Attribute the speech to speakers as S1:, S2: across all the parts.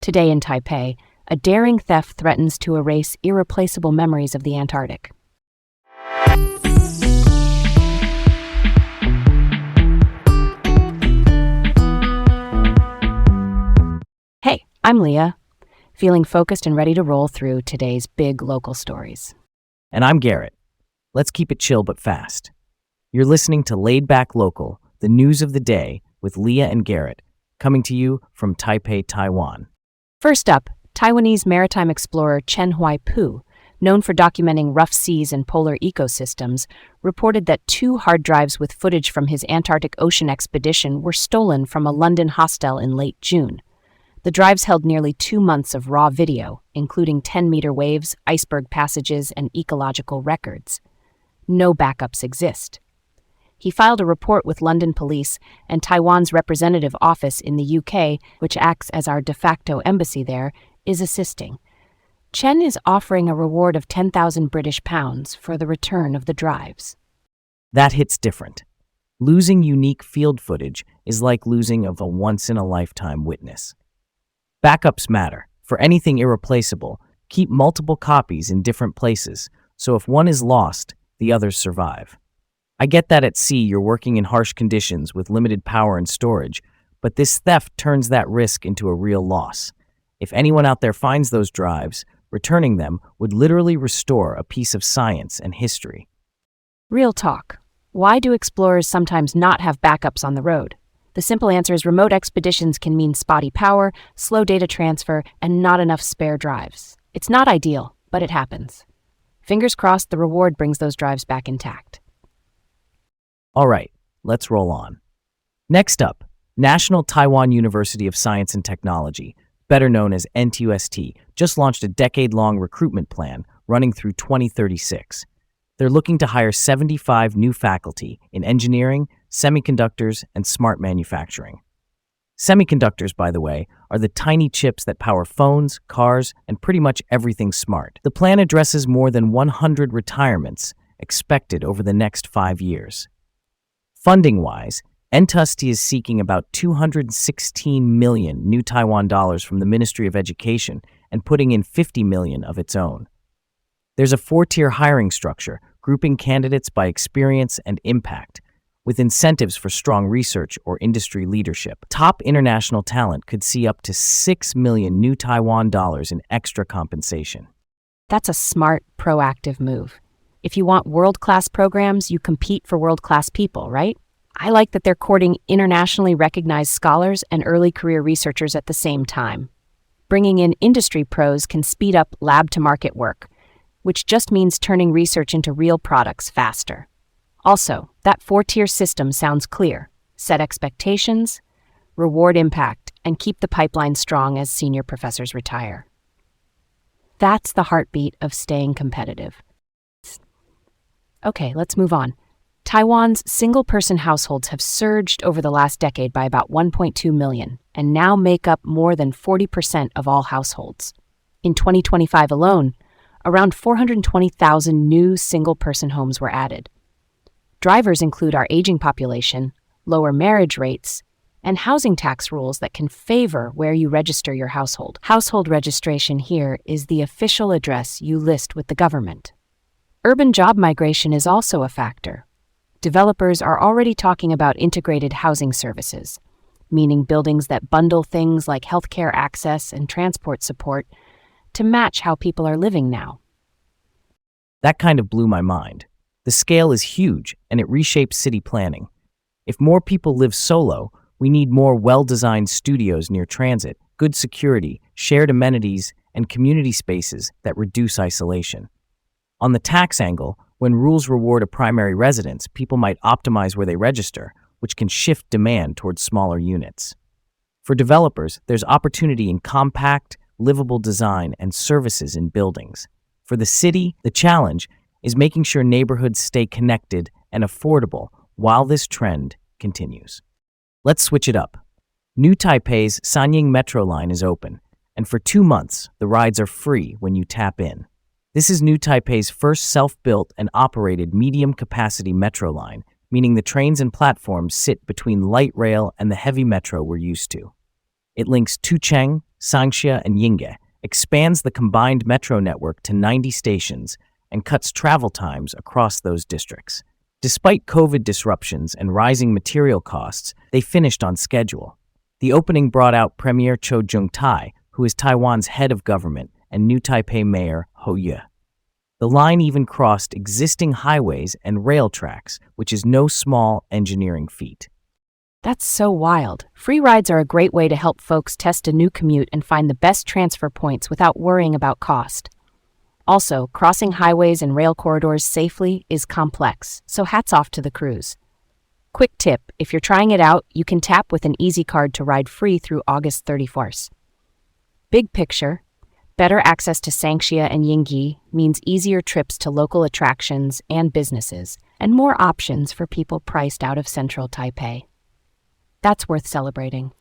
S1: Today in Taipei, a daring theft threatens to erase irreplaceable memories of the Antarctic. Hey, I'm Leah, feeling focused and ready to roll through today's big local stories.
S2: And I'm Garrett. Let's keep it chill but fast. You're listening to Laid Back Local, the news of the day with Leah and Garrett, coming to you from Taipei, Taiwan.
S1: First up, Taiwanese maritime explorer Chen Huaipu, known for documenting rough seas and polar ecosystems, reported that 2 hard drives with footage from his Antarctic Ocean expedition were stolen from a London hostel in late June. The drives held nearly 2 months of raw video, including 10-meter waves, iceberg passages, and ecological records. No backups exist. He filed a report with London police, and Taiwan's representative office in the UK, which acts as our de facto embassy there, is assisting. Chen is offering a reward of 10,000 British pounds for the return of the drives.
S2: That hits different. Losing unique field footage is like losing of a once-in-a-lifetime witness. Backups matter. For anything irreplaceable, keep multiple copies in different places, so if one is lost, the others survive. I get that at sea you're working in harsh conditions with limited power and storage, but this theft turns that risk into a real loss. If anyone out there finds those drives, returning them would literally restore a piece of science and history.
S1: Real talk. Why do explorers sometimes not have backups on the road? The simple answer is remote expeditions can mean spotty power, slow data transfer, and not enough spare drives. It's not ideal, but it happens. Fingers crossed the reward brings those drives back intact.
S2: All right, let's roll on. Next up, National Taiwan University of Science and Technology, better known as NTUST, just launched a decade-long recruitment plan running through 2036. They're looking to hire 75 new faculty in engineering, semiconductors, and smart manufacturing. Semiconductors, by the way, are the tiny chips that power phones, cars, and pretty much everything smart. The plan addresses more than 100 retirements expected over the next 5 years. Funding-wise, NTUST is seeking about 216 million new Taiwan dollars from the Ministry of Education and putting in 50 million of its own. There's a 4-tier hiring structure, grouping candidates by experience and impact, with incentives for strong research or industry leadership. Top international talent could see up to 6 million new Taiwan dollars in extra compensation.
S1: That's a smart, proactive move. If you want world-class programs, you compete for world-class people, right? I like that they're courting internationally recognized scholars and early career researchers at the same time. Bringing in industry pros can speed up lab-to-market work, which just means turning research into real products faster. Also, that 4-tier system sounds clear. Set expectations, reward impact, and keep the pipeline strong as senior professors retire. That's the heartbeat of staying competitive. Okay, let's move on. Taiwan's single-person households have surged over the last decade by about 1.2 million and now make up more than 40% of all households. In 2025 alone, around 420,000 new single-person homes were added. Drivers include our aging population, lower marriage rates, and housing tax rules that can favor where you register your household. Household registration here is the official address you list with the government. Urban job migration is also a factor. Developers are already talking about integrated housing services, meaning buildings that bundle things like healthcare access and transport support to match how people are living now.
S2: That kind of blew my mind. The scale is huge, and it reshapes city planning. If more people live solo, we need more well-designed studios near transit, good security, shared amenities, and community spaces that reduce isolation. On the tax angle, when rules reward a primary residence, people might optimize where they register, which can shift demand towards smaller units. For developers, there's opportunity in compact, livable design and services in buildings. For the city, the challenge is making sure neighborhoods stay connected and affordable while this trend continues. Let's switch it up. New Taipei's Sanying Metro line is open, and for 2 months, the rides are free when you tap in. This is New Taipei's first self-built and operated medium-capacity metro line, meaning the trains and platforms sit between light rail and the heavy metro we're used to. It links Tucheng, Sangxia and Yingge, expands the combined metro network to 90 stations and cuts travel times across those districts. Despite COVID disruptions and rising material costs, they finished on schedule. The opening brought out Premier Cho Jung-tai, who is Taiwan's head of government, and new Taipei Mayor Hou Ye. The line even crossed existing highways and rail tracks, which is no small engineering feat.
S1: That's so wild. Free rides are a great way to help folks test a new commute and find the best transfer points without worrying about cost. Also, crossing highways and rail corridors safely is complex, so hats off to the crews. Quick tip, if you're trying it out, you can tap with an Easy Card to ride free through August 31st. Big picture, better access to Sangxia and Yingge means easier trips to local attractions and businesses, and more options for people priced out of central Taipei. That's worth celebrating.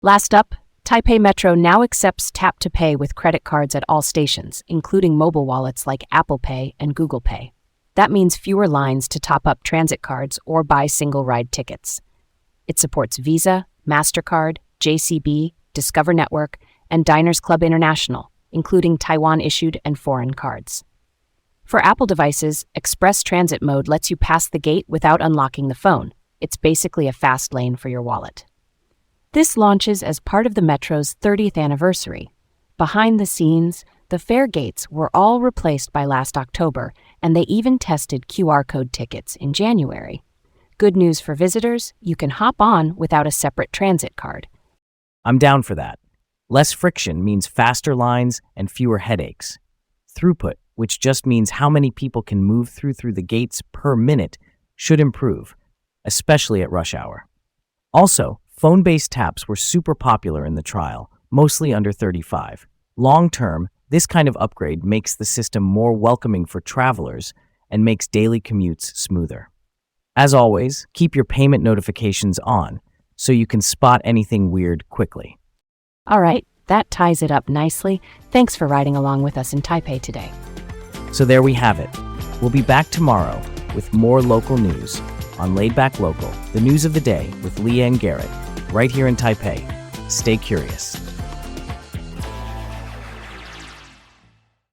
S1: Last up, Taipei Metro now accepts Tap to Pay with credit cards at all stations, including mobile wallets like Apple Pay and Google Pay. That means fewer lines to top up transit cards or buy single-ride tickets. It supports Visa, MasterCard, JCB, Discover Network, and Diners Club International, including Taiwan-issued and foreign cards. For Apple devices, Express Transit Mode lets you pass the gate without unlocking the phone. It's basically a fast lane for your wallet. This launches as part of the Metro's 30th anniversary. Behind the scenes, the fare gates were all replaced by last October, and they even tested QR code tickets in January. Good news for visitors, you can hop on without a separate transit card.
S2: I'm down for that. Less friction means faster lines and fewer headaches. Throughput, which just means how many people can move through the gates per minute, should improve, especially at rush hour. Also, phone-based taps were super popular in the trial, mostly under 35. Long-term, this kind of upgrade makes the system more welcoming for travelers and makes daily commutes smoother. As always, keep your payment notifications on so you can spot anything weird quickly.
S1: All right, that ties it up nicely. Thanks for riding along with us in Taipei today.
S2: So there we have it. We'll be back tomorrow with more local news on Laid Back Local, the news of the day with Leah and Garrett, right here in Taipei. Stay curious.